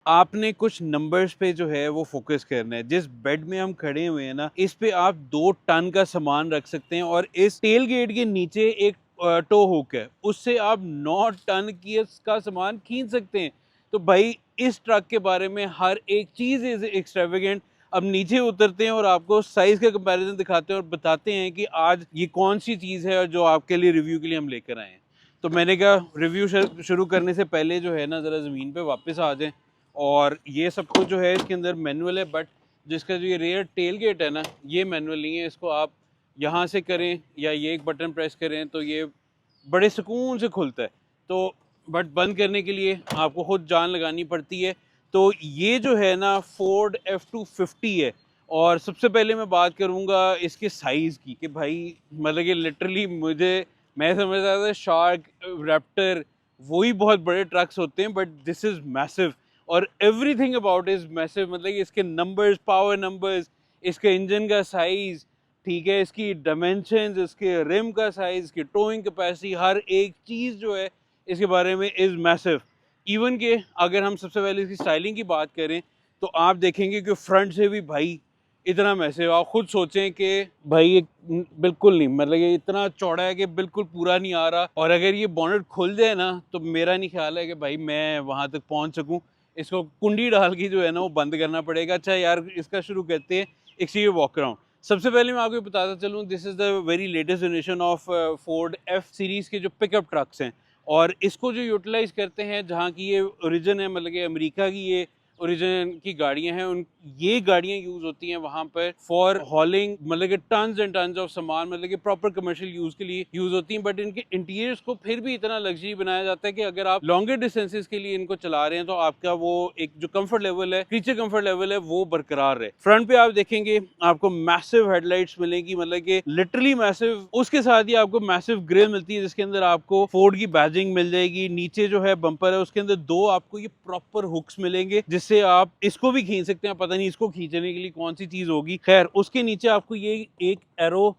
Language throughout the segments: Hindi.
आपने कुछ नंबर्स पे जो है वो फोकस करना है। जिस बेड में हम खड़े हुए हैं ना, इस पे आप 2 टन का सामान रख सकते हैं और इस टेल गेट के नीचे एक टो हुक है, उससे आप 9 टन की इसका सामान खींच सकते हैं। तो भाई इस ट्रक के बारे में हर एक चीज़ इज़ एक्स्ट्रावेगेंट। अब नीचे उतरते हैं और आपको साइज़ का कंपैरिज़न दिखाते हैं और बताते हैं कि आज ये कौन-सी चीज़ है जो आपके लिए रिव्यू के लिए हम लेकर आए हैं। तो मैंने कहा रिव्यू शुरू करने से पहले जो है ना, ज़रा ज़मीन पे वापस आ जाएँ। और ये सब कुछ जो है इसके अंदर मैनुअल है, बट जिसका जो ये रेयर टेल गेट है ना, ये मैनुअल नहीं है। इसको आप यहाँ से करें या ये एक बटन प्रेस करें तो ये बड़े सुकून से खुलता है। तो बट बंद करने के लिए आपको खुद जान लगानी पड़ती है। तो ये जो है ना फोर्ड F250 है। और सबसे पहले मैं बात करूँगा इसके साइज़ की कि भाई मतलब कि लिटरली मैं समझता था शार्क, रैप्टर वही बहुत बड़े ट्रक्स होते हैं, बट दिस इज़ मैसिव। और एवरीथिंग अबाउट इज मैसिव। मतलब कि इसके नंबर्स, पावर नंबर्स, इसके इंजन का साइज, ठीक है, इसकी डायमेंशंस, इसके रिम का साइज, इसकी टोइंग कैपेसिटी, हर एक चीज़ जो है इसके बारे में इज़ मैसिव। इवन के अगर हम सबसे पहले इसकी स्टाइलिंग की बात करें तो आप देखेंगे कि फ्रंट से भी भाई इतना मैसिव। आप खुद सोचें कि भाई ये बिल्कुल नहीं, मतलब ये इतना चौड़ा है कि बिल्कुल पूरा नहीं आ रहा। और अगर ये बॉनेट खुल जाए ना तो मेरा नहीं ख्याल है कि भाई मैं वहाँ तक पहुँच सकूँ। इसको कुंडी डाल के जो है ना वो बंद करना पड़ेगा। अच्छा यार, इसका शुरू करते हैं एक सी वॉक अराउंड। सबसे पहले मैं आपको बताता चलूँ, this is the very latest generation of Ford F series के जो पिकअप ट्रक्स हैं। और इसको जो यूटिलाइज़ करते हैं, जहाँ की ये ओरिजिन है, मतलब कि अमेरिका की ये ओरिजिन की गाड़ियाँ हैं, उन ये गाड़ियाँ यूज़ होती हैं वहाँ पर फॉर हॉलिंग, मतलब कि टन्स एंड टन्स ऑफ सामान, मतलब कि प्रॉपर कमर्शियल यूज़ के लिए यूज़ होती हैं। बट इनके इंटीरियर्स को फिर भी इतना लग्जरी बनाया जाता है कि अगर आप लॉन्गर डिस्टेंसेस के लिए इनको चला रहे हैं तो आपका वो एक जो कंफर्ट लेवल है, क्रीचर कंफर्ट लेवल है, वो बरकरार रहे। फ्रंट पे आप देखेंगे आपको मैसिव हेडलाइट्स मिलेगी, मतलब कि लिटरली मैसिव। उसके साथ ही आपको मैसिव ग्रिल मिलती है जिसके अंदर आपको फोर्ड की बैजिंग मिल जाएगी। नीचे जो है बम्पर है उसके अंदर 2 आपको ये प्रॉपर हुक्स मिलेंगे जिससे आप इसको भी खींच सकते हैं। पता नहीं इसको खींचने के लिए कौन सी चीज होगी। खैर, उसके नीचे आपको ये एक एरो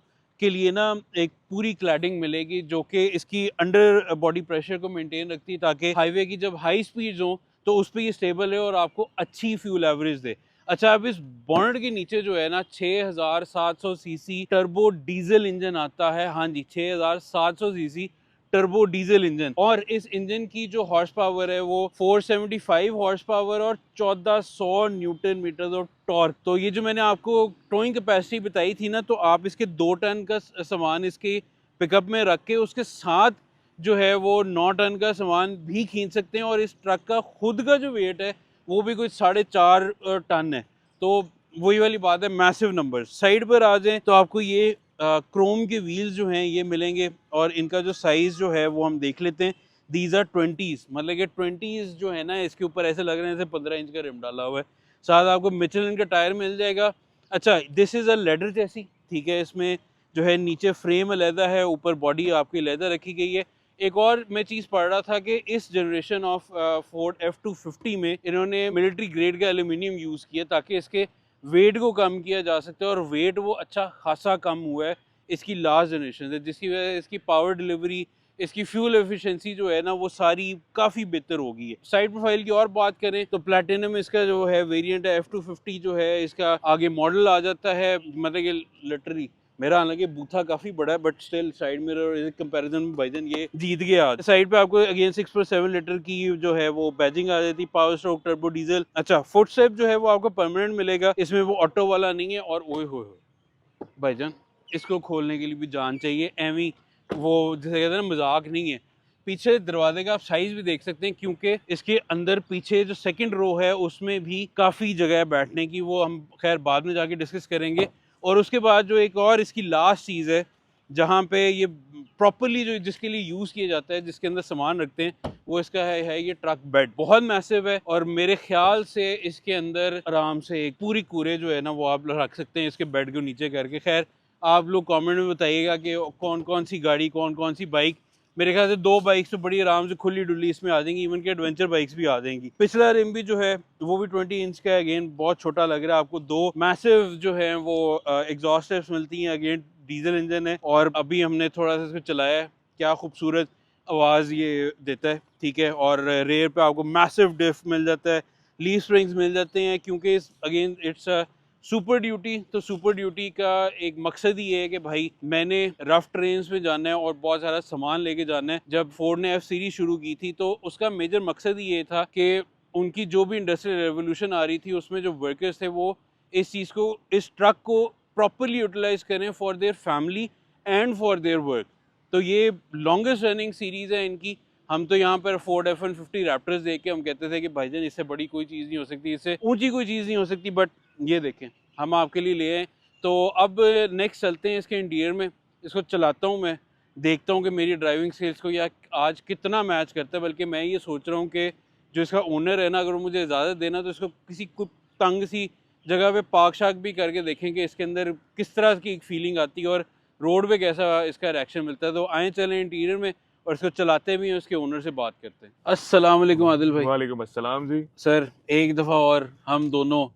के लिए ना एक पूरी क्लैडिंग मिलेगी जो कि इसकी अंडर बॉडी प्रेशर को मेंटेन रखती है, ताकि हाईवे की जब हाई स्पीड हो तो उस पर ये स्टेबल है और आपको अच्छी फ्यूल एवरेज दे। अच्छा, अब इस बॉनेट के नीचे जो है ना 6700 सीसी टर्बो डीजल इंजन आता है। हाँ जी, 6700 सीसी टर्बो डीजल इंजन। और इस इंजन की जो हॉर्स पावर है वो 475 हॉर्स पावर और 1400 न्यूटन मीटर ऑफ टॉर्क। तो ये जो मैंने आपको टोइंग कैपेसिटी बताई थी ना, तो आप इसके 2 टन का सामान इसके पिकअप में रख के उसके साथ जो है वो 9 टन का सामान भी खींच सकते हैं। और इस ट्रक का खुद का जो वेट है वो भी कुछ 4.5 टन है। तो वही वाली बात है, मैसिव नंबर। साइड पर आ जाएं तो आपको ये क्रोम के व्हील्स जो हैं ये मिलेंगे। और इनका जो साइज़ जो है वो हम देख लेते हैं। दीज आर 20s, मतलब कि 20s जो है ना, इसके ऊपर ऐसे लग रहे हैं जैसे 15 इंच का रिम डाला हुआ है। साथ आपको मिचेलिन का टायर मिल जाएगा। अच्छा, दिस इज़ अ लेदर जैसी, ठीक है, इसमें जो है नीचे फ्रेम अलहदा है, ऊपर बॉडी आपकी लेदर रखी गई है। एक और मैं चीज़ पढ़ रहा था कि इस जनरेशन ऑफ फोर्ड F250 में इन्होंने मिलिट्री ग्रेड का एल्यूमिनियम यूज़ किया ताकि इसके वेट को कम किया जा सकता है। और वेट वो अच्छा खासा कम हुआ है इसकी लास्ट जनरेशन से, जिसकी वजह से इसकी पावर डिलीवरी, इसकी फ्यूल एफिशिएंसी जो है ना वो सारी काफ़ी बेहतर हो गई है। साइड प्रोफाइल की और बात करें तो प्लैटिनम इसका जो है वेरिएंट है। F250 जो है इसका आगे मॉडल आ जाता है, मतलब कि लिटरली मेरा हालांकि बूथा काफी बड़ा है, but still side mirror comparison में भाईजान ये जीत गया आज। साइड पे आपको अगेन 6.7 लीटर की जो है वो बैजिंग आ जाती है, पावर स्ट्रोक टर्बो डीजल। अच्छा, फुट स्टेप जो है वो आपको परमानेंट मिलेगा, इसमें वो ऑटो वाला नहीं है। और ओए होए भाईजान, इसको खोलने के लिए भी जान चाहिए एवी, वो जैसे कहते हैं ना, मजाक नहीं है। पीछे दरवाजे का आप साइज भी देख सकते हैं, क्योंकि इसके अंदर पीछे जो सेकंड रो है उसमें भी काफ़ी जगह है बैठने की, वो हम खैर बाद में जाके डिस्कस करेंगे। और उसके बाद जो एक और इसकी लास्ट चीज़ है जहाँ पे ये प्रॉपरली जो जिसके लिए यूज़ किया जाता है, जिसके अंदर सामान रखते हैं, वो इसका है ये ट्रक बेड। बहुत मैसिव है और मेरे ख्याल से इसके अंदर आराम से एक पूरी कूरे जो है ना वो आप रख सकते हैं इसके बेड को नीचे करके। खैर, आप लोग कमेंट में बताइएगा कि कौन कौन सी गाड़ी, कौन कौन सी बाइक। मेरे ख्याल से 2 बाइक्स तो बड़ी आराम से खुली डुली इसमें आ जाएंगी, इवन के एडवेंचर बाइक्स भी आ जाएंगी। पिछला रिम भी जो है वो भी 20 इंच का है, अगेन बहुत छोटा लग रहा है आपको। 2 मैसिव जो है वो एग्जॉस्ट मिलती हैं, अगेन डीजल इंजन है। और अभी हमने थोड़ा सा इसको चलाया है, क्या खूबसूरत आवाज़ ये देता है, ठीक है। और रेयर पे आपको मैसिव डिफ मिल जाता है, लीफ स्प्रिंग्स मिल जाते हैं, क्योंकि again it's a super duty. तो सुपर ड्यूटी का एक मकसद ही है कि भाई मैंने रफ ट्रेन्स में जाना है और बहुत सारा सामान लेके जाना है। जब फोर्ड ने एफ सीरीज शुरू की थी तो उसका मेजर मकसद ही ये था कि उनकी जो भी इंडस्ट्रियल रेवोल्यूशन आ रही थी उसमें जो वर्कर्स थे वो इस चीज़ को, इस ट्रक को प्रॉपरली यूटिलाइज करें for their family and for their work. तो ये लॉन्गेस्ट रनिंग सीरीज़ है इनकी। हम तो यहाँ पर फोर्ड F-150 रैप्टर्स देख के हम कहते थे कि भाईजान इससे बड़ी कोई चीज़ नहीं हो सकती, इससे ऊंची कोई चीज़ नहीं हो सकती, बट ये देखें हम आपके लिए ले आए। तो अब नेक्स्ट चलते हैं इसके इंटीरियर में, इसको चलाता हूँ मैं, देखता हूँ कि मेरी ड्राइविंग स्किल्स को या आज कितना मैच करता है। बल्कि मैं ये सोच रहा हूँ कि जो इसका ओनर है ना, अगर वो मुझे इजाज़त देना तो इसको किसी कुछ तंग सी जगह पे पार्क शार्क भी करके देखें कि इसके अंदर किस तरह की एक फीलिंग आती है और रोड पे कैसा इसका रिएक्शन मिलता है। तो आए चलें इंटीरियर में और इसको चलाते भी हैं, उसके ओनर से बात करते हैं। अस्सलाम वालेकुम आदिल भाई। वालेकुम अस्सलाम जी। सर एक दफ़ा और हम दोनों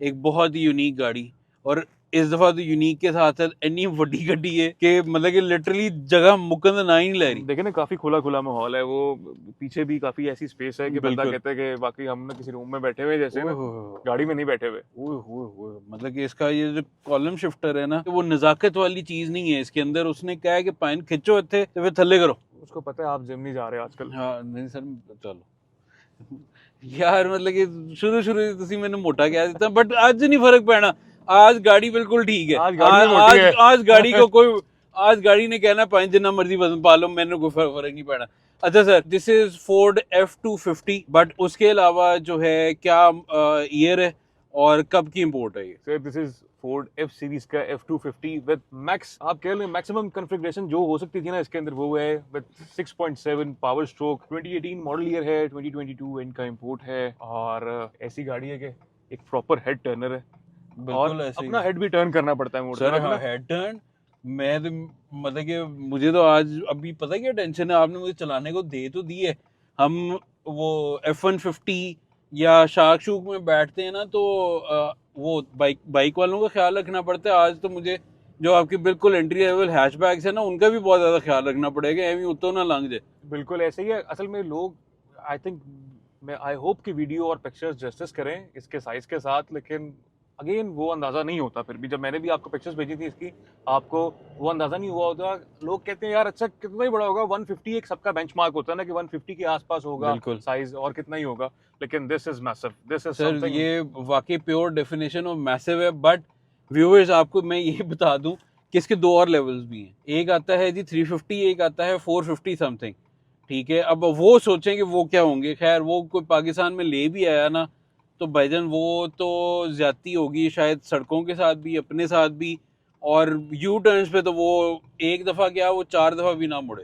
एक बहुत ही यूनिक गाड़ी, और इस दफ़ा तो यूनिक के साथ साथ इतनी बड़ी गड्डी है कि मतलब कि लिटरली जगह मुकंद ना ही नहीं ले रही। देखे ना, काफी खुला खुला माहौल है, वो पीछे भी काफी ऐसी स्पेस है कि बंदा बिल्कुल। कहता है कि वाकई हम ना किसी रूम में बैठे हुए जैसे ना, ओह, गाड़ी में नहीं बैठे हुए। ओह, मतलब कि इसका ये जो कॉलम शिफ्टर है ना, वो नज़ाकत वाली चीज़ नहीं है इसके अंदर। उसने कहा है कि पाइन खिंचो इत्थे तो फिर थल्ले करो। उसको पता है आप जिम नहीं जा रहे आजकल। हाँ नहीं सर, चलो यार, मतलब कि शुरू तुसी मैंने मोटा कह दिता, बट आज नहीं फर्क पैना। आज गाड़ी बिल्कुल ठीक है। आज गाड़ी मोटी है। आज गाड़ी को कोई, आज गाड़ी ने कहना पाए जितना मर्जी वजन पा लो, मैंने कोई फर्क नहीं पैना। अच्छा sir, this is Ford F-250, but उसके अलावा जो है क्या ईयर है और कब की इंपोर्ट है ये? Sir this is Ford F series का F-250 विद मैक्स, आप कह लें मैक्सिमम कॉन्फ़िगरेशन जो हो सकती थी ना इसके अंदर, वो है with 6.7 power stroke. 2018 model year है, 2022 इनका इंपोर्ट है। और ऐसी गाड़ी है कि एक प्रॉपर हेड टर्नर है और अपना हेड भी टर्न करना पड़ता है सर। हाँ, हेड टर्न। मैं तो मतलब कि मुझे तो आज अभी पता क्या टेंशन है, आपने मुझे चलाने को दे तो दी है। हम वो F-150 या शार्क शूक में बैठते हैं ना, तो वो बाइक वालों का ख्याल रखना पड़ता है। आज तो मुझे जो आपकी बिल्कुल एंट्री लेवल हैचबैक्स है ना, उनका भी बहुत ज़्यादा ख्याल रखना पड़ेगा, एवी उतो ना लंघ जाए। बिल्कुल ऐसे ही है। असल में लोग, आई थिंक, मैं आई होप कि वीडियो और पिक्चर्स जस्टिस करें इसके साइज के साथ, लेकिन अगेन वो अंदाज़ा नहीं होता। फिर भी जब मैंने भी आपको पिक्चर्स भेजी थी इसकी, आपको वो अंदाज़ा नहीं हुआ होता। लोग कहते हैं यार अच्छा कितना ही बड़ा होगा, 150 एक सबका बेंचमार्क होता है ना कि 150 के आसपास होगा साइज, और कितना ही होगा। लेकिन this is massive, this is something. ये वाकई प्योर डेफिनेशन ऑफ मैसिव है। बट व्यूअर्स, आपको मैं ये बता दूं कि इसके दो और लेवल्स भी हैं। एक आता है जी 350, एक आता है 450 समथिंग। ठीक है, अब वो सोचें कि वो क्या होंगे। खैर वो कोई पाकिस्तान में ले भी आया ना, तो भाईजान वो तो ज्यादती होगी शायद, सड़कों के साथ भी, अपने साथ भी, और यू टर्न्स पे तो वो एक दफ़ा क्या, वो 4 दफ़ा भी ना मुड़े।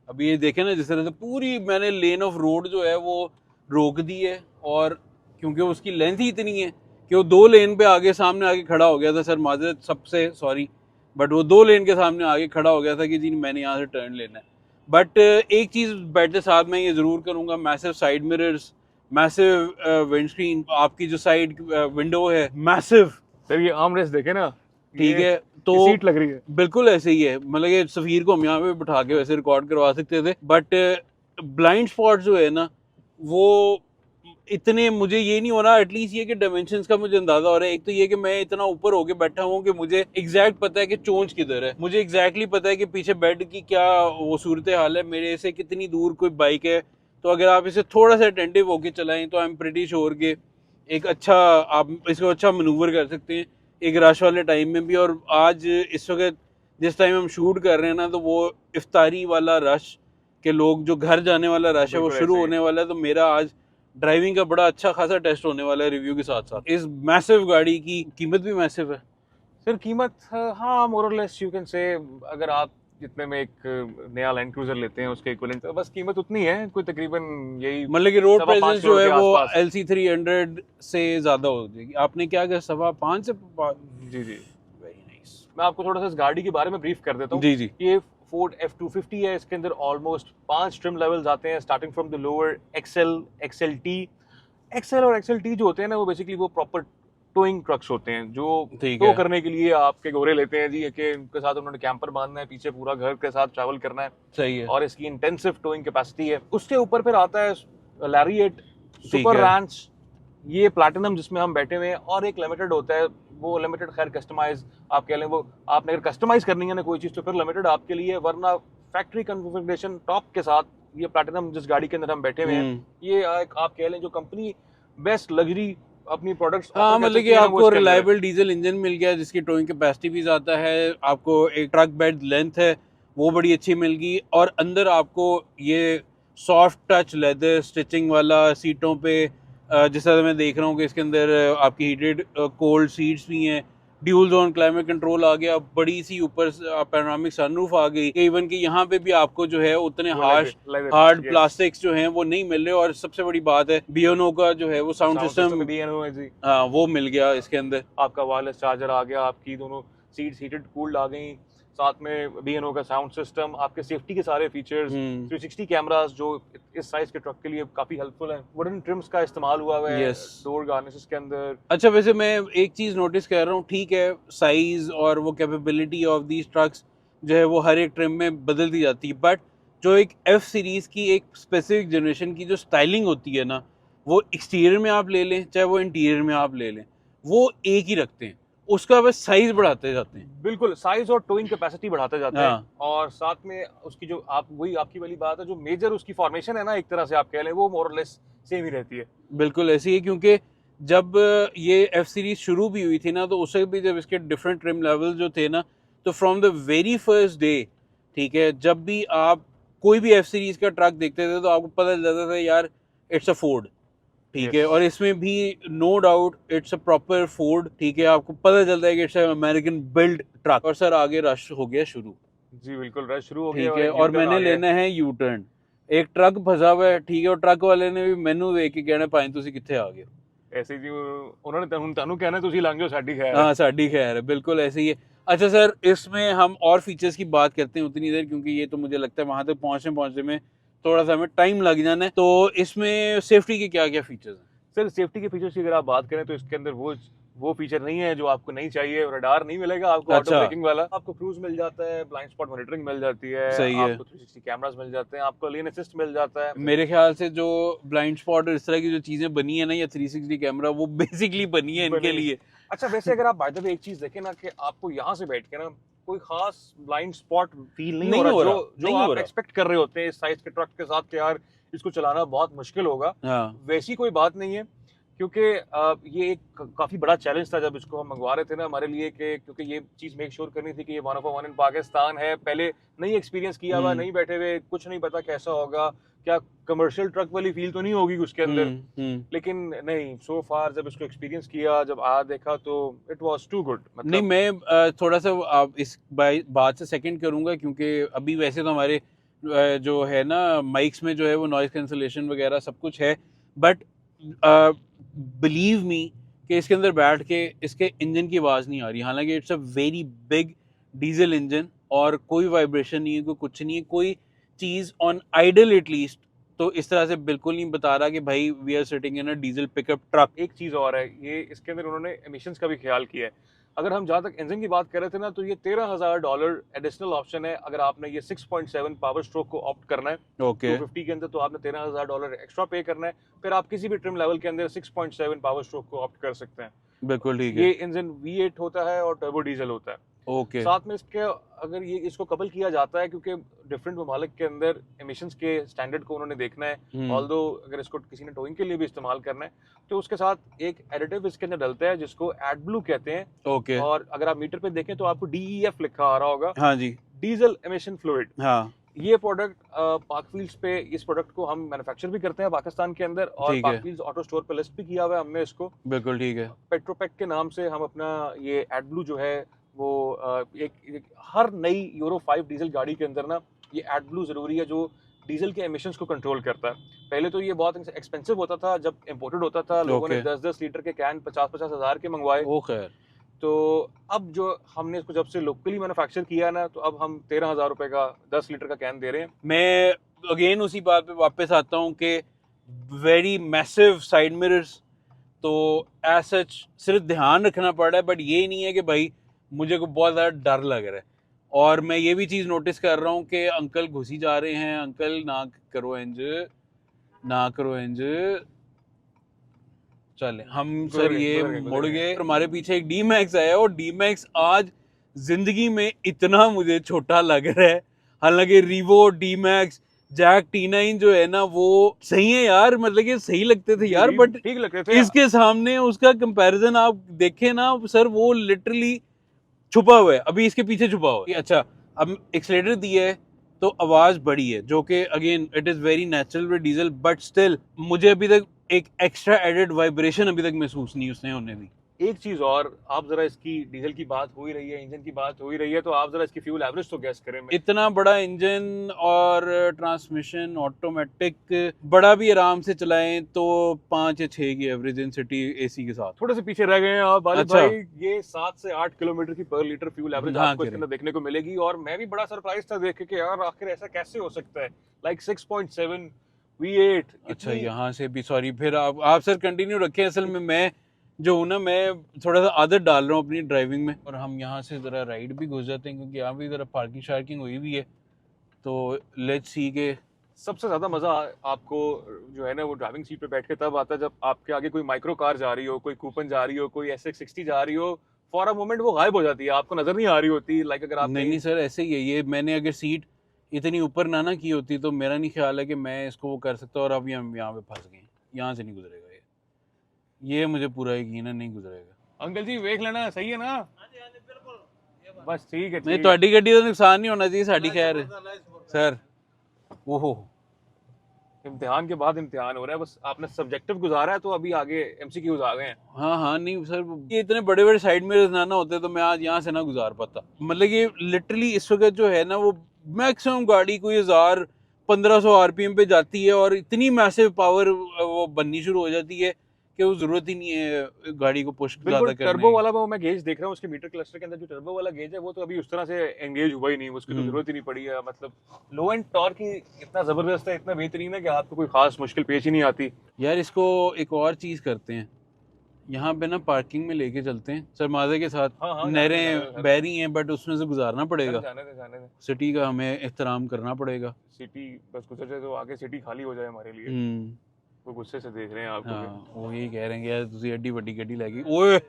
अब ये देखें ना, जिस तरह से पूरी मैंने लेन ऑफ रोड जो है वो रोक दी है, और क्योंकि उसकी लेंथ ही इतनी है कि वो 2 लेन पे आगे सामने आके खड़ा हो गया था। सर माजरत, सबसे सॉरी, बट वो 2 लेन के सामने आगे खड़ा हो गया था कि जी मैंने यहाँ से टर्न लेना है। बट एक चीज़ बैठते साथ मैं ये ज़रूर करूँगा, massive side mirrors, massive windscreen, आपकी जो साइड विंडो है मैसिव। सर ये आर्म रेस्ट देखे ना, ठीक है, तो सीट लग रही है बिल्कुल ऐसे ही है। मतलब कि सफ़ीर को हम यहाँ पे बिठा के वैसे रिकॉर्ड करवा सकते थे, बट ब्लाइंड स्पॉट जो है ना, वो इतने मुझे ये नहीं हो रहा। एटलीस्ट ये कि डायमेंशंस का मुझे अंदाजा हो रहा है। एक तो ये कि मैं इतना ऊपर होके बैठा हूँ कि मुझे एग्जैक्ट पता है कि चोंच किधर है, मुझे एग्जैक्टली पता है कि पीछे बेड की क्या वो सूरत हाल है, मेरे से कितनी दूर कोई बाइक है। तो अगर आप इसे थोड़ा सा अटेंटिव होके चलाएं तो आई एम प्रीटी श्योर के एक अच्छा, आप इसको अच्छा मनूवर कर सकते हैं एक रश वाले टाइम में भी। और आज इस वक्त जिस टाइम हम शूट कर रहे हैं ना, तो वो इफ्तारी वाला रश के लोग जो घर जाने वाला रश है वो शुरू होने वाला है। तो मेरा आज ड्राइविंग का बड़ा अच्छा खासा टेस्ट होने वाला है रिव्यू के साथ साथ। इस मैसिव गाड़ी की कीमत भी मैसिव है सर। कीमत हाँ मोर और लेस यू कैन से, अगर आप जितने में एक नया लैंड क्रूजर लेते हैं उसके इक्विवेलेंट, बस कीमत उतनी है, कोई तकरीबन यही, मतलब कि रोड प्रेजेंस जो है वो LC 300 से ज्यादा हो जाएगी। आपने क्या कहा, 5.25 से? जी जी, वेरी नाइस। मैं आपको थोड़ा सा इस गाड़ी के बारे में ब्रीफ कर देता हूँ। जी जी। ये फोर्ड F-250 है। इसके अंदर ऑलमोस्ट 5 ट्रिम लेवल्स आते हैं, starting from the lower XL, XLT। XL और XLT जो होते हैं ना, वो बेसिकली वो प्रॉपर टोइंग ट्रक्स होते हैं जो टो करने के लिए आपके गोरे लेते हैं जी, कि उनके साथ उन्होंने कैंपर बांधना है, पीछे पूरा घर के साथ ट्रैवल करना है। सही है। और इसकी इंटेंसिव टोइंग कैपेसिटी है। उसके ऊपर फिर आता है लैरिएट, सुपर रैंच, ये प्लैटिनम जिसमें हम बैठे हुए हैं, और एक लिमिटेड होता है, वो लिमिटेड खैर कस्टमाइज आप कह लें, वो आपने अगर कस्टमाइज करनी है ना कोई चीज़ तो फिर लिमिटेड आपके लिए, वरना फैक्ट्री कन्फिग्रेशन टॉप के साथ ये प्लैटिनम जिस गाड़ी के अंदर हम बैठे हुए हैं, ये एक आप कह लें जो कंपनी बेस्ट लग्जरी अपनी प्रोडक्ट्स हाँ, मतलब कि आपको रिलायबल डीजल इंजन मिल गया जिसकी टोइंग कैपेसिटी भी ज़्यादा है, आपको एक ट्रक बेड लेंथ है वो बड़ी अच्छी मिल गई, और अंदर आपको ये सॉफ्ट टच लेदर स्टिचिंग वाला सीटों पे जिस तरह मैं देख रहा हूँ कि इसके अंदर आपकी हीटेड कोल्ड सीट्स भी हैं, ड्यूल जोन क्लाइमेट कंट्रोल आ गया, बड़ी सी ऊपर पैनोरामिक सनरूफ आ गई, इवन कि यहाँ पे भी आपको जो है उतने हार्ड प्लास्टिक्स जो हैं वो नहीं मिल रहे, और सबसे बड़ी बात है B&O का जो है वो साउंड सिस्टम B&O है जी, हाँ वो मिल गया इसके अंदर। आपका वायरलेस चार्जर आ गया, आपकी दोनों सीट्स हीटेड कूल्ड आ गई, साथ में B&O का साउंड सिस्टम, आपके सेफ्टी के सारे फीचर्स, 360 कैमरास जो इस साइज के ट्रक के लिए काफी हेल्पफुल हैं, वुडन ट्रिम्स का इस्तेमाल हुआ हुआ है डोर गार्निशेस के अंदर। अच्छा, वैसे मैं एक चीज नोटिस कर रहा हूँ, ठीक है साइज और वो कैपेबिलिटी ऑफ दीज ट्रक्स जो है वो हर एक ट्रिम में बदलती जाती है, बट जो एक F सीरीज की एक स्पेसिफिक जनरेशन की जो स्टाइलिंग होती है ना, वो एक्सटीरियर में आप ले लें चाहे वो इंटीरियर में आप ले लें, वो एक ही रखते हैं, उसका बस साइज बढ़ाते जाते हैं। बिल्कुल, साइज और टोइंग कैपेसिटी बढ़ाते जाते हैं, और साथ में उसकी जो आप वही आपकी वाली बात है, जो मेजर उसकी फॉर्मेशन है ना एक तरह से आप कह लें, वो मोर और लेस सेम ही रहती है। बिल्कुल ऐसी है, क्योंकि जब ये F सीरीज शुरू भी हुई थी ना, तो उससे भी जब इसके डिफरेंट ट्रिम लेवल जो थे ना, तो from the very first day, ठीक है, जब भी आप कोई भी F सीरीज का ट्रक देखते थे तो आपको पता चल जाता था यार इट्स अ फोर्ड, ठीक है, और इसमें भी no doubt it's a proper Ford, ठीक है, आपको पता चलता है कि इट्स अमेरिकन बिल्ड ट्रक। और सर आगे रश हो गया शुरू, जी बिल्कुल रश शुरू हो गया, ठीक है, और मैंने लेना है यू टर्न, एक ट्रक फंसा हुआ है, ठीक है, और ट्रक वाले ने भी मैनू देख के कहना भाई तुसी कित्थे आ गए, ऐसे जी उन्होंने ਤੁਹਾਨੂੰ कहना ਤੁਸੀਂ लंघ जाओ साडी खैर। हाँ साडी खैर है, बिल्कुल ऐसे ही है। अच्छा सर, इसमें हम और फीचर्स की बात करते हैं उतनी देर, क्योंकि ये तो मुझे लगता है वहां तक पहुंचने में थोड़ा सा हमें टाइम लग जाना है, तो इसमें सेफ्टी के क्या क्या फीचर्स हैं? सर सेफ्टी के फीचर्स की अगर आप बात करें तो इसके अंदर वो फीचर नहीं है जो आपको नहीं चाहिए, रडार नहीं मिलेगा आपको, ऑटो ब्रेकिंग वाला, आपको क्रूज मिल जाता है, ब्लाइंड स्पॉट मॉनिटरिंग मिल जाती है, सही है, आपको 360 कैमरास मिल जाते हैं, आपको लेन असिस्ट मिल जाता है। मेरे ख्याल से जो ब्लाइंड स्पॉट और इस तरह की जो चीजें बनी है ना, या 360 कैमरा, वो बेसिकली बनी है इनके लिए। अच्छा वैसे अगर आप बाय द वे एक चीज देखें ना, कि आपको यहाँ से बैठ के ना कोई खास ब्लाइंड स्पॉट फील नहीं हो रहा, जो आप एक्सपेक्ट कर रहे होते हैं इस साइज के ट्रक के साथ कि यार इसको चलाना बहुत मुश्किल होगा, वैसी कोई बात नहीं है, क्योंकि ये एक काफ़ी बड़ा चैलेंज था जब इसको हम मंगवा रहे थे ना हमारे लिए, कि क्योंकि ये चीज़ मेक श्योर करनी थी कि ये 1 ऑफ 1 इन पाकिस्तान है, पहले नहीं एक्सपीरियंस किया हुआ, नहीं बैठे हुए, कुछ नहीं पता कैसा होगा, क्या कमर्शियल ट्रक वाली फील तो नहीं होगी उसके अंदर, लेकिन नहीं, सो फार जब इसको एक्सपीरियंस किया, जब देखा तो इट वाज टू गुड। नहीं, मैं थोड़ा सा इस बात से सेकंड करूंगा, क्योंकि अभी वैसे तो हमारे जो है ना माइक्स में जो है वो नॉइज कैंसलेशन वगैरह सब कुछ है, बट बिलीव मी कि इसके अंदर बैठ के इसके इंजन की आवाज़ नहीं आ रही, हालांकि it's a very big diesel engine, और कोई वाइब्रेशन नहीं है, कोई कुछ नहीं है, कोई चीज़ ऑन आइडल एटलीस्ट तो इस तरह से बिल्कुल नहीं बता रहा कि भाई we are sitting in a diesel pickup truck. एक चीज़ और है, ये इसके अंदर उन्होंने एमिशंस का भी ख्याल किया है। अगर हम जहाँ तक इंजन की बात कर रहे थे ना, तो ये $13,000 एडिशनल ऑप्शन है, अगर आपने ये 6.7 पावर स्ट्रोक को ऑप्ट करना है 250 के अंदर, तो आपने $13,000 एक्स्ट्रा पे करना है, फिर आप किसी भी ट्रिम लेवल के अंदर 6.7 पावर स्ट्रोक को ऑप्ट कर सकते हैं। बिल्कुल ठीक है। ये इंजन V8 होता है और टर्बो डीजल होता है। साथ में इसके अगर ये इसको कबल किया जाता है, क्योंकि डिफरेंट ममालिक के अंदर एमिशंस के स्टैंडर्ड को उन्होंने देखना है, ऑल्दो अगर इसको किसी ने टोइंग के लिए भी इस्तेमाल करना है तो उसके साथ एक एडिटिव इसके अंदर डलता है जिसको एडब्लू कहते हैं। और अगर आप मीटर पे देखें तो आपको DEF लिखा आ रहा होगा। हाँ जी, डीजल एमिशन फ्लूइड। हाँ, ये प्रोडक्ट पाकफील्ड्स पे, इस प्रोडक्ट को हम मैन्युफैक्चर भी करते हैं पाकिस्तान के अंदर, और पाकफील्ड्स ऑटो स्टोर पे लिस्ट भी किया हुआ है हमने इसको। बिल्कुल ठीक है। पेट्रोपेक के नाम से हम अपना ये एडब्लू जो है वो एक हर नई यूरो 5 डीजल गाड़ी के अंदर ना ये एडब्लू जरूरी है, जो डीजल के एमिशंस को कंट्रोल करता है। पहले तो ये बहुत एक्सपेंसिव होता था जब इंपोर्टेड होता था, लोगों ने 10-10 लीटर के कैन 50-50 हज़ार के मंगवाए। खैर, तो अब जो हमने इसको जब से लोकली मैन्युफैक्चर किया ना, तो अब हम 13,000 रुपए का 10 लीटर का कैन दे रहे हैं। मैं अगेन उसी बात पे वापस आता हूँ कि वेरी मैसिव साइड मिरर्स, तो एज सच सिर्फ ध्यान रखना पड़ रहा है, बट ये नहीं है कि भाई मुझे को बहुत ज़्यादा डर लग रहा है। और मैं ये भी चीज़ नोटिस कर रहा हूँ कि अंकल घुसी जा रहे हैं, अंकल ना करो इंज, ना करो इंज, चले हम गुजर सर गए, ये गुजर गए, गुजर मुड़ गए। गए, हमारे पीछे एक डी मैक्स आया और डी मैक्स आज जिंदगी में इतना मुझे छोटा लग रहा है। हालांकि Revo, D max, Jack T9 जो है ना वो सही है यार, मतलब कि सही लगते थे यार, बट ठीक लग रहे थे। इसके सामने उसका कंपैरिजन आप देखें ना सर, वो लिटरली छुपा हुआ है, अभी इसके पीछे छुपा हुआ है। अच्छा, अब एक्सीलरेटर दिया है तो आवाज बड़ी है, जो कि again it is very natural with diesel, but still मुझे अभी तक एक एक्स्ट्रा एडेड वाइब्रेशन अभी तक महसूस नहीं उसने होने दी। एक चीज और, आप जरा इसकी डीजल की बात हो ही रही है, इंजन की बात हो ही रही है, तो आप जरा इसकी फ्यूल एवरेज तो गैस करें। इतना बड़ा इंजन और ट्रांसमिशन ऑटोमेटिक, बड़ा भी आराम से चलाएं तो 5 या 6 की एवरेज इन सिटी एसी के साथ। थोड़े से पीछे रह गए हैं आप वालिद अच्छा। भाई, ये 7 से 8 किलोमीटर की पर लीटर फ्यूल एवरेज हाँ, आपको इसके अंदर देखने को मिलेगी। और मैं भी बड़ा सरप्राइज था देख के कि यार आखिर ऐसा कैसे हो सकता है, लाइक 6.7 V8। अच्छा, यहाँ से भी सॉरी, फिर आप सर कंटिन्यू रखें। असल में मैं जो हूँ ना, मैं थोड़ा सा आदत डाल रहा हूँ अपनी ड्राइविंग में, और हम यहाँ से ज़रा राइड भी घुस जाते हैं क्योंकि यहाँ भी ज़रा पार्किंग शार्किंग हुई भी है, तो लेट्स सी के। सबसे ज्यादा मजा आपको जो है ना वो ड्राइविंग सीट पे बैठ के तब आता है जब आपके आगे कोई माइक्रो कार जा रही हो, कोई कूपन जा रही हो, कोई SX60 जा रही हो, फॉर अ मोमेंट वो गायब हो जाती है, आपको नजर नहीं आ रही होती। लाइक अगर आप नहीं सर, ऐसे ही है ये। मैंने अगर सीट इतनी ऊपर ना की होती तो मेरा नहीं ख्याल है कि मैं इसको वो कर सकता, और अब यहाँ पे फंस गए, यहाँ से नहीं गुजरेगा ये मुझे पूरा यकीन है, नहीं गुजरेगा। अंकल जी देख लेना, सही है ना? बस ठीक है, नहीं, ठीक। ਤੁਹਾਡੀ ਗੱਡੀ ਦਾ नुकसान नहीं होना चाहिए, साड़ी खैर है सर। ओहो, इम्तिहान के बाद इम्तिहान हो रहा है, बस आपने सब्जेक्टिव गुजारा है तो अभी आगे MCQs आ गए हैं। हाँ हाँ, नहीं सर, ये इतने बड़े बड़े साइड मिरर्स ना होते तो मैं आज यहाँ से ना गुजार पाता। मतलब ये लिटरली इस वक्त जो है ना वो मैक्सिमम गाड़ी कोई 1000-1500 RPM पे जाती है और इतनी मैसिव पावर वो बननी शुरू हो जाती है कि वो जरूरत ही नहीं है गाड़ी को पुश ज्यादा बिल्कुल करने टर्बो की। वाला वो मैं गेज देख रहा हूँ, उसके मीटर क्लस्टर के अंदर जो टर्बो वाला गेज है वो तो अभी उस तरह से एंगेज हुआ ही नहीं, उसकी तो जरूरत ही नहीं पड़ी है। मतलब लो एंड टॉर्क ही इतना जबरदस्त है, इतना बेहतरीन है कि आपको कोई खास मुश्किल पेश ही नहीं आती। यार इसको एक और चीज करते हैं, यहाँ पे ना पार्किंग में लेके चलते हैं सर माजे के साथ। हाँ, हाँ, नहरें बह रही हैं बट उसमें से गुजारना पड़ेगा, जाने दे, जाने दे। सिटी का हमें एहतराम करना पड़ेगा। सिटी बस गुजर जाए तो आगे सिटी खाली हो जाए हमारे लिए। वो गुस्से से देख रहे हैं आपको। हाँ, वो यही कह रहे हैं कि यार तुसी एड्डी वड्डी गड्डी ले गई। ओए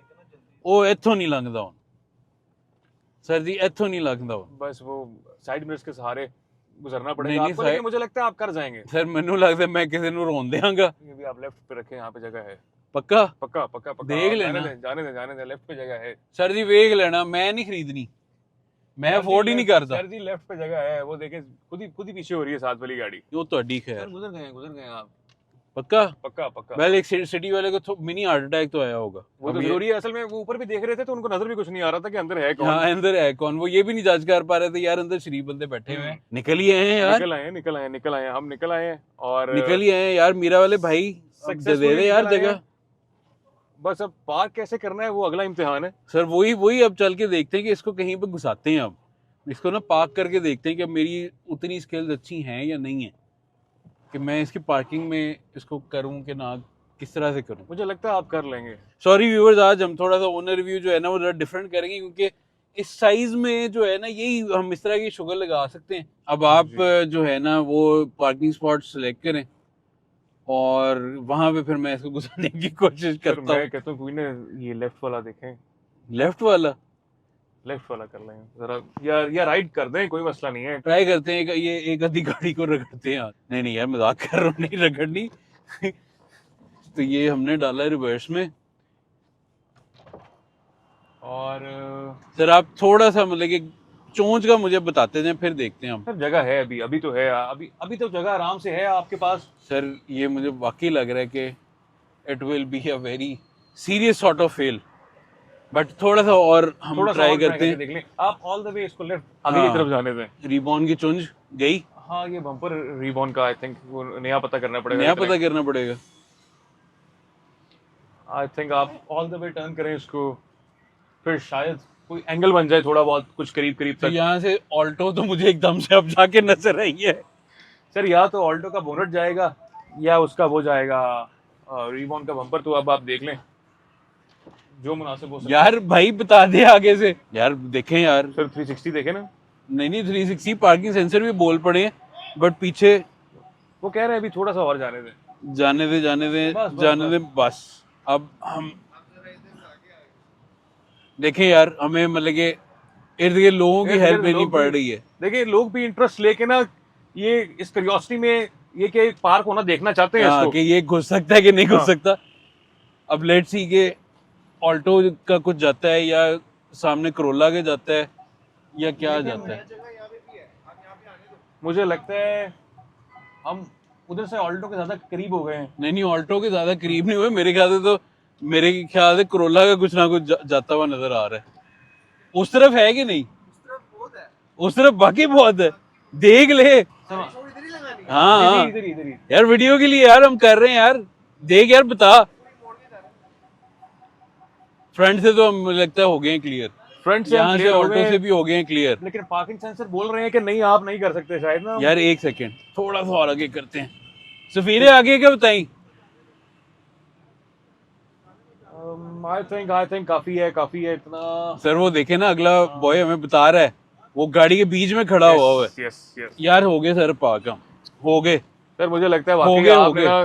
ओ इत्थों नहीं लंघदा हुण सर जी, इत्थों नहीं लंघदा हुण। बस वो साइड मिरर्स के सहारे गुजरना नहीं, पड़ेगा नहीं, आपको, लेकिन मुझे लगता है आप कर जाएंगे। सर मैनू लगदा मैं किसी नू रोन देंगा। ये भी आप लेफ्ट पे रखें, यहाँ पे जगह है। पक्का पक्का पक्का पक्का देख आप लेना। जाने दे, लेफ्ट पे जगह है। सर जी वेख लेना, मैं नहीं खरीदनी, मैं अफोर्ड ही नहीं करता। सर जी लेफ्ट पे जगह है, वो देखें खुद ही पीछे हो रही है साथ वाली गाड़ी। वो ਤੁਹਾਡੀ खैर। सर गुजर गए आप। पक्का पक्का पक्का। वेल एक सिटी वाले को मिनी हार्ट अटैक तो आया होगा। वो तो जरूरी है, असल में वो ऊपर भी देख रहे थे तो उनको नजर भी कुछ नहीं आ रहा था कि अंदर है कौन। हाँ, अंदर है कौन, वो ये भी नहीं जज कर पा रहे थे यार अंदर शरीफ बंदे बैठे हुए हैं। निकल ही आए हैं यार, निकल आए, हम निकल आए हैं। और निकल ही आए हैं यार। मीरा वाले भाई अब दे दे यार जगह। बस अब पार्क कैसे करना है वो अगला इम्तिहान है सर वही अब चल के देखते हैं कि इसको कहीं पे घुसाते हैं। अब इसको ना पार्क करके देखते हैं कि अब मेरी उतनी स्किल्स अच्छी हैं या नहीं है कि मैं इसकी पार्किंग में इसको करूं कि ना, किस तरह से करूं। मुझे लगता है आप कर लेंगे। सॉरी व्यूअर्स, आज हम थोड़ा सा ओनर रिव्यू जो है ना वो जरा डिफरेंट करेंगे क्योंकि इस साइज में जो है ना यही हम इस तरह की शुगर लगा सकते हैं। अब आप जो है ना वो पार्किंग स्पॉट सेलेक्ट करें और वहां पे फिर मैं इसको घुसाने की कोशिश करता हूँ। मैं कहता हूँ कोई ना ये लेफ्ट वाला देखें, लेफ्ट वाला कर लेंगे जरा, या राइट कर दें, कोई मसला नहीं है। ट्राई करते हैं, ये एक आधी गाड़ी को रगड़ते हैं यार। नहीं यार मजाक कर रहा हूँ, नहीं रगड़नी। तो ये हमने डाला रिवर्स में। और सर आप थोड़ा सा मतलब कि चोंच का मुझे बताते थे, फिर देखते हैं हम। सर जगह है अभी तो है, अभी तो जगह आराम से है आपके पास। सर ये मुझे वाकई लग रहा है कि it will be a very serious sort of fail, but थोड़ा सा और हम ट्राई करते हैं। देख लें आप ऑल द वे इसको लेफ्ट आगे की तरफ जाने दें। रिबॉन की चुंज गई। हाँ ये बम्पर रिबॉन का आई थिंक वो नया पता करना पड़ेगा। नया पता करना पड़ेगा। आई थिंक आप ऑल द वे टर्न करें इसको, फिर शायद कोई एंगल बन जाए थोड़ा बहुत कुछ करीब तक। तो यहाँ से ऑल्टो तो मुझे एकदम से अब जाके नजर आई है। सर या तो ऑल्टो का बोनट जाएगा या उसका वो जाएगा रिबॉन का बम्पर, तो अब आप देख लें जो मुनासिब हो। यार भाई बता दे आगे से यार, देखें यार। सर 360 देखे ना। नहीं 360 पार्किंग सेंसर भी बोल पड़े हैं बट पीछे वो कह रहे हैं अभी थोड़ा सा और जाने दें। जाने दे बस। बस। अब हम देखें यार, हमें मतलब कि इर्द गिर्द लोगों की इर्द हेल्प गिर्द लेनी लोग पड़ भी- रही है। देखिए लोग भी इंटरेस्ट लेके ना ये इस क्यूरियोसिटी में ये कि एक पार्क होना देखना चाहते हैं हाँ इसको। कि ये घुस सकता है कि नहीं घुस हाँ। सकता। अब लेट्स सी के ऑल्टो का कुछ जाता है या सामने करोला के जाता है या क्या लेकिन जाता है। मुझे लगता है हम उधर से ऑल्टो के ज्यादा करीब हो गए हैं। नहीं नहीं, ऑल्टो के ज्यादा करीब नहीं हुए मेरे ख्याल से। तो मेरे ख्याल से करोला का कुछ ना कुछ जाता हुआ नजर आ रहा है। उस तरफ है कि नहीं? उस तरफ बाकी बहुत है, देख ले। हाँ हाँ इधर इधर ही। यार, वीडियो के लिए यार हम कर रहे हैं यार, देख यार बता। फ्रंट से तो हम लगता है हो गए हैं क्लियर, फ्रंट से हम यहाँ से clear हो ऑल्टो गए, से भी हो गए हैं क्लियर। लेकिन पार्किंग सेंसर बोल रहे हैं कि नहीं आप नहीं कर सकते शायद ना। यार एक सेकेंड, थोड़ा सा और आगे करते हैं। सफीरे आगे क्या बताई? आई थिंक काफी है इतना। सर वो देखे ना, अगला बॉय हमें बता रहा है, वो गाड़ी के बीच में खड़ा हुआ है। यस यस यार हो गए सर पार्क, हम हो गए। सर मुझे लगता है हो वाकई गए, हो आपने गए। ना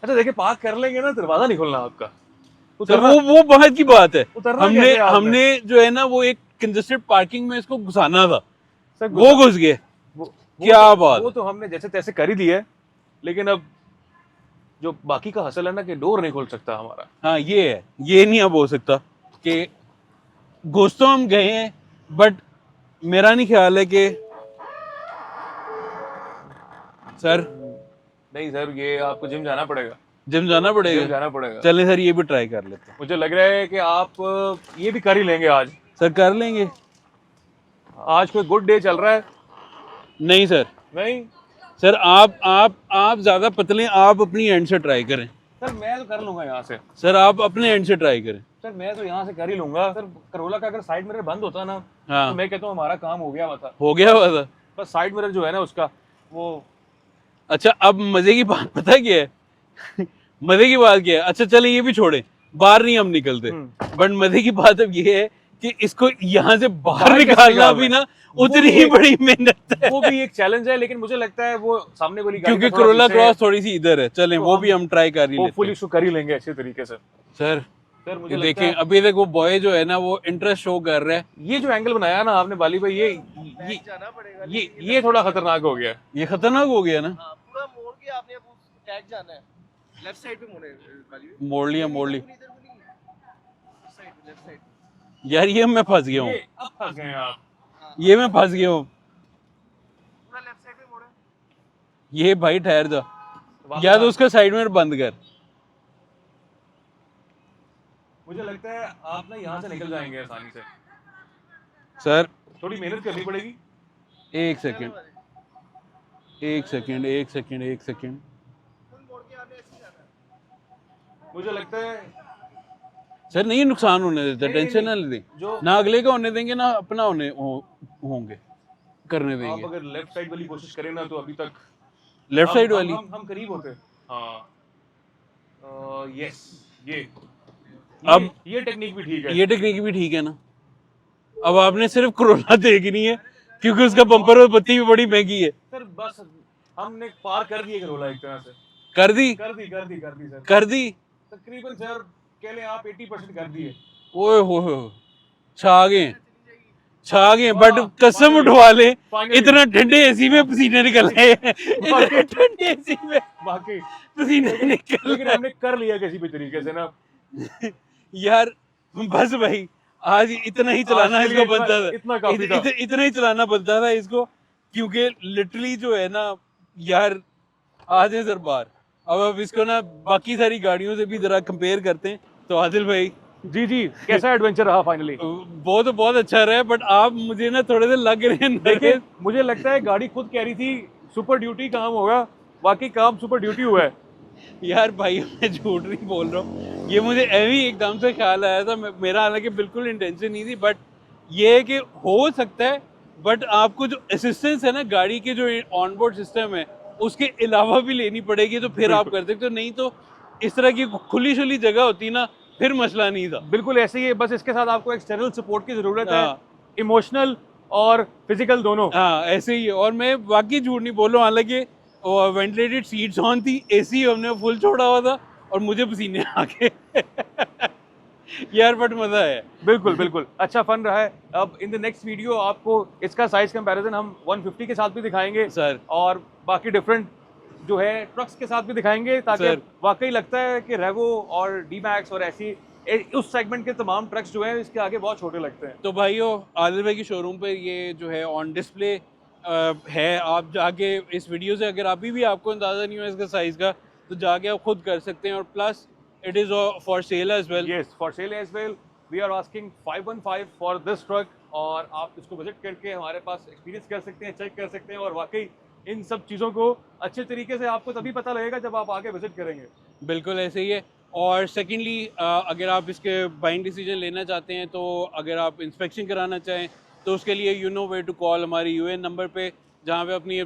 अच्छा देखिए पार्क कर लेंगे ना दरवाजा नहीं खुलना आपका। सर वो बात की बात है। उतरना हमने कैसे आपने? हमने जो है ना वो एक कंजेस्टेड पार्किंग में इसको घुसाना था, सर वो घुस गए। वो क्या तो, बात वो है। तो हमने जैसे तैसे कर ही दिया है, लेकिन अब जो बाकी का हसल है ना कि डोर नहीं खोल सकता हमारा। हाँ ये है, ये नहीं अब हो सकता कि घुस तो हम गए हैं, बट मेरा नहीं ख्याल है कि सर नहीं सर ये आपको जिम जाना पड़ेगा। जिम जाना जिम पड़ेगा। जाना पड़ेगा। चले सर, ये भी ट्राई कर लेते हैं। मुझे लग रहा है कि आप ये भी कर ही लेंगे आज। सर कर लेंगे। आज कोई गुड डे चल रहा है। नहीं सर, नहीं सर आप ज्यादा पतले, आप अपनी एंड से ट्राई करें। सर मैं तो कर लूंगा यहाँ से। सर आप अपने एंड से ट्राई करें। सर मैं तो यहाँ से कर ही लूंगा। सर करोला का अगर साइड मिरर बंद होता ना हाँ तो मैं कहता हूँ हमारा काम हो गया हुआ था। हो गया हुआ था। बस साइड मिरर जो है ना उसका वो अच्छा अब मजे की बात पता क्या है? मजे की बात क्या है? अच्छा चले ये भी छोड़े, बाहर नहीं हम निकलते, बट मजे की बात अब ये है कि इसको यहाँ से बाहर बाहर कैसे निकालना निकालना भी है? ना वो उतनी भी ही एक- बड़ी मेहनत है, वो भी एक चैलेंज है, लेकिन मुझे लगता है वो सामने वाली गाड़ी क्योंकि का थोड़ा करोला पीछे क्रॉस थोड़ी सी इधर है। चलें तो वो हम भी हम ट्राई कर ही लेते होपफुली हैं। इसको कर ही लेंगे अच्छे तरीके से। सर सर मुझे ये लगता देखें, है अभी तक वो बॉय जो है ना वो इंटरेस्ट शो कर रहा है। ये जो एंगल बनाया ना आपने बाली भाई ये थोड़ा खतरनाक हो गया। ये खतरनाक हो गया ना। पूरा मोड़ के आपने अब उस टैग जाना है। लेफ्ट साइड पे मोड़े वाली मोड़ लिया मोड़ ली। इधर को नहीं, इस साइड पे, लेफ्ट साइड। यार ये मैं फंस गया हूँ, ये अब फंस गए आप। ये मैं फंस गया हूँ। पूरा लेफ्ट साइड पे मोड़े। ये भाई ठहर जा, या तो उसका साइड में बंद कर। मुझे लगता है आप ना यहाँ से निकल जाएंगे आसानी से। सर थोड़ी मेहनत करनी पड़ेगी। एक सेकंड, एक सेकंड, एक सेकंड, एक सेकंड। फुल मोड़ के आपने ऐसे ही जाना है। मुझे लगता है सर नहीं नुकसान होने देते, नहीं, टेंशन ना नहीं, लें। जो ना अगले का होने देंगे ना अपना होंगे करने आप देंगे। अगर लेफ्ट साइड वाली कोशिश करें ना तो अभी तक लेफ्ट साइड हम- वाली हम करीब होते। हाँ यस अब ये टेक्निक भी ठीक है। ये टेक्निक भी ठीक है ना। अब आपने सिर्फ कोरोना देखनी है क्योंकि उसका बम्पर और बत्ती भी बड़ी महंगी है। सर बस हमने पार कर दिए करोला एक तरह से। कर दी सर कर दी। तकरीबन सर कह लें आप 80% कर दिए। ओए हो छा गए बट कसम उठवा ले, Finally. इतना ठंडे एसी में पसीने निकल रहे हैं, इतने ठंडे एसी में बाकी पसीने निकल लेकिन रहे हमने कर लिया किसी भी तरीके से ना। हैं। यार बस भाई आज इतना ही चलाना आज के इसको लिए बनता था, इतना काफी था। इतना ही चलाना बनता था इसको, क्योंकि लिटरली जो है ना यार आज है सर बार। अब इसको ना बाकी सारी गाड़ियों से भी जरा कंपेयर करते हैं। तो आदिल भाई जी कैसा एडवेंचर रहा फाइनली? बहुत अच्छा रहा है, बट आप मुझे ना थोड़े से लग रहे हैं देखिए nervous। मुझे लगता है गाड़ी खुद कह रही थी सुपर ड्यूटी काम होगा, बाकी काम सुपर ड्यूटी हुआ है। यार भाई मैं झूठ नहीं बोल रहा हूँ, ये मुझे ऐवी एकदम से ख्याल आया था। मेरा हालांकि बिल्कुल इंटेंशन नहीं थी, बट ये है कि हो सकता है, बट आपको जो असिस्टेंस है ना गाड़ी के जो ऑनबोर्ड सिस्टम है उसके अलावा भी लेनी पड़ेगी, तो फिर आप कर सकते हो। नहीं तो इस तरह की खुली शुली जगह होती ना फिर मसला नहीं था। बिल्कुल ऐसे ही है, बस इसके साथ आपको एक्सटर्नल सपोर्ट की जरूरत है, हाँ। इमोशनल और फिजिकल दोनों। हाँ ऐसे ही है, और मैं वाकई झूठ नहीं बोल रहा हूँ, हालांकि वेंटिलेटेड सीट्स ऑन थी, एसी हमने फुल छोड़ा हुआ था, और मुझे पसीने आ गए यार, बट मजा है। बिल्कुल बिल्कुल, अच्छा फन रहा है। अब इन द नेक्स्ट वीडियो आपको इसका साइज कंपैरिजन हम 150 के साथ भी दिखाएंगे सर और बाकी डिफरेंट जो है ट्रक्स के साथ भी दिखाएंगे, ताकि सर। वाकई लगता है कि रेवो और डी मैक्स और ऐसी उस सेगमेंट के तमाम ट्रक्स जो है इसके आगे बहुत छोटे लगते हैं। तो भाइयों, आदिल भाई की शोरूम पे ये जो है ऑन डिस्प्ले है, आप जाके इस वीडियो से अगर अभी भी आपको अंदाज़ा नहीं हुआ इसका साइज़ का, तो जाके आप खुद कर सकते हैं। और plus it is for sale as well. Yes, for sale as well. We are asking 515 for this truck, और आप इसको विजिट करके हमारे पास एक्सपीरियंस कर सकते हैं, चेक कर सकते हैं, और वाकई इन सब चीज़ों को अच्छे तरीके से आपको तभी पता लगेगा जब आप आगे विजिट करेंगे। बिल्कुल ऐसे ही है। और सेकेंडली अगर आप इसके बाइंग डिसीजन लेना चाहते हैं, तो अगर आप इंस्पेक्शन कराना चाहें तो उसके लिए you know way to call हमारे यूएन नंबर पे, जहाँ पे अपनी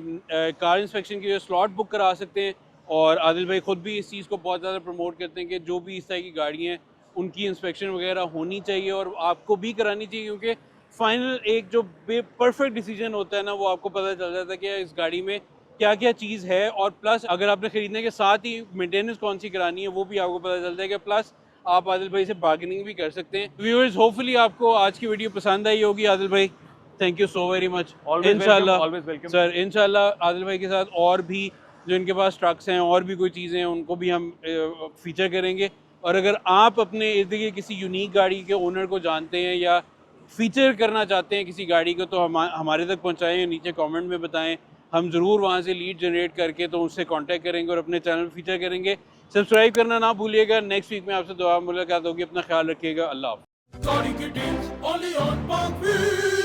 कार इंस्पेक्शन की जो स्लॉट बुक करा सकते हैं। और आदिल भाई ख़ुद भी इस चीज़ को बहुत ज़्यादा प्रमोट करते हैं कि जो भी इस तरह की गाड़ियाँ हैं उनकी इंस्पेक्शन वगैरह होनी चाहिए, और आपको भी करानी चाहिए, क्योंकि फाइनल एक जो परफेक्ट डिसीजन होता है ना, वो आपको पता चल जाता है कि इस गाड़ी में क्या क्या चीज़ है। और प्लस अगर आपने ख़रीदने के साथ ही मेंटेनेंस कौन सी करानी है वो भी आपको पता चलता है कि प्लस आप आदिल भाई से बार्गेनिंग भी कर सकते हैं। व्यूअर्स, होपफुली आपको आज की वीडियो पसंद आई होगी। आदिल भाई, thank you so very much. इंशाल्लाह सर, इंशाल्लाह आदिल भाई के साथ और भी जो इनके पास ट्रक्स हैं और भी कोई चीज़ें हैं उनको भी हम फीचर करेंगे। और अगर आप अपने इर्द गिर्द किसी यूनिक गाड़ी के ओनर को जानते हैं या फीचर करना चाहते हैं किसी गाड़ी को, तो हमारे तक पहुँचाएँ, नीचे कॉमेंट में बताएँ। हम ज़रूर वहाँ से लीड जनरेट करके तो उससे कांटेक्ट करेंगे और अपने चैनल फीचर करेंगे। सब्सक्राइब करना ना भूलिएगा। नेक्स्ट वीक में आपसे दुआ मुलाकात होगी। अपना ख्याल रखिएगा। अल्लाह हाफ़िज़।